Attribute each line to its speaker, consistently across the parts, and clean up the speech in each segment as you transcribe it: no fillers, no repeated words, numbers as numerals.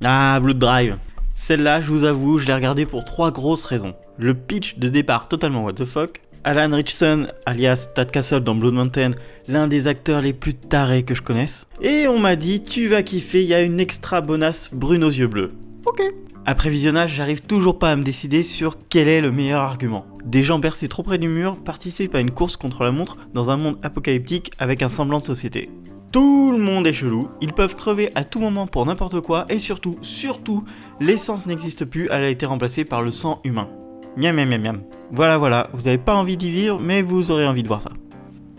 Speaker 1: Ah, Blood Drive. Celle-là, je vous avoue, je l'ai regardée pour 3 grosses raisons. Le pitch de départ totalement what the fuck. Alan Ritchson, alias Tad Castle dans Blood Mountain, l'un des acteurs les plus tarés que je connaisse. Et on m'a dit, tu vas kiffer, il y a une extra bonasse brune aux yeux bleus. Ok. Après visionnage, j'arrive toujours pas à me décider sur quel est le meilleur argument. Des gens bercés trop près du mur participent à une course contre la montre dans un monde apocalyptique avec un semblant de société. Tout le monde est chelou, ils peuvent crever à tout moment pour n'importe quoi et surtout, l'essence n'existe plus, elle a été remplacée par le sang humain. Miam miam miam miam. Voilà, vous avez pas envie d'y vivre mais vous aurez envie de voir ça.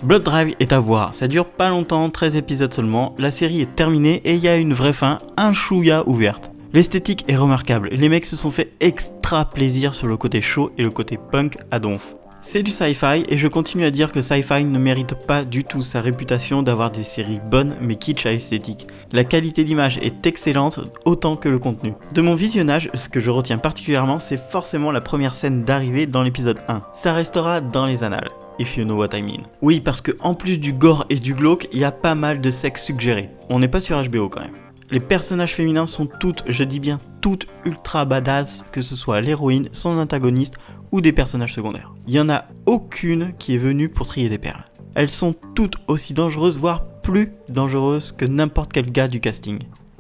Speaker 1: Blood Drive est à voir, ça dure pas longtemps, 13 épisodes seulement, la série est terminée et il y a une vraie fin, un chouïa ouverte. L'esthétique est remarquable, les mecs se sont fait extra plaisir sur le côté chaud et le côté punk à donf. C'est du sci-fi et je continue à dire que sci-fi ne mérite pas du tout sa réputation d'avoir des séries bonnes mais kitsch à l'esthétique. La qualité d'image est excellente autant que le contenu. De mon visionnage, ce que je retiens particulièrement, c'est forcément la première scène d'arrivée dans l'épisode 1. Ça restera dans les annales. If you know what I mean. Oui, parce que en plus du gore et du glauque, il y a pas mal de sexe suggéré. On n'est pas sur HBO quand même. Les personnages féminins sont toutes, je dis bien toutes, ultra badass, que ce soit l'héroïne, son antagoniste ou des personnages secondaires. Il n'y en a aucune qui est venue pour trier des perles. Elles sont toutes aussi dangereuses, voire plus dangereuses que n'importe quel gars du casting.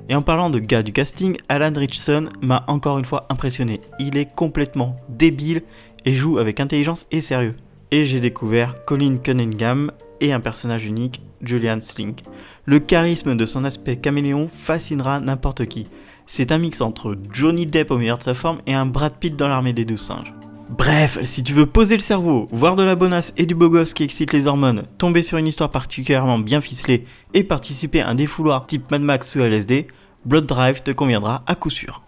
Speaker 1: Et en parlant de gars du casting, Alan Ritchson m'a encore une fois impressionné. Il est complètement débile et joue avec intelligence et sérieux. Et j'ai découvert Colin Cunningham et un personnage unique, Julian Slink. Le charisme de son aspect caméléon fascinera n'importe qui. C'est un mix entre Johnny Depp au meilleur de sa forme et un Brad Pitt dans l'armée des 12 singes. Bref, si tu veux poser le cerveau, voir de la bonasse et du beau gosse qui excite les hormones, tomber sur une histoire particulièrement bien ficelée et participer à un défouloir type Mad Max sous LSD, Blood Drive te conviendra à coup sûr.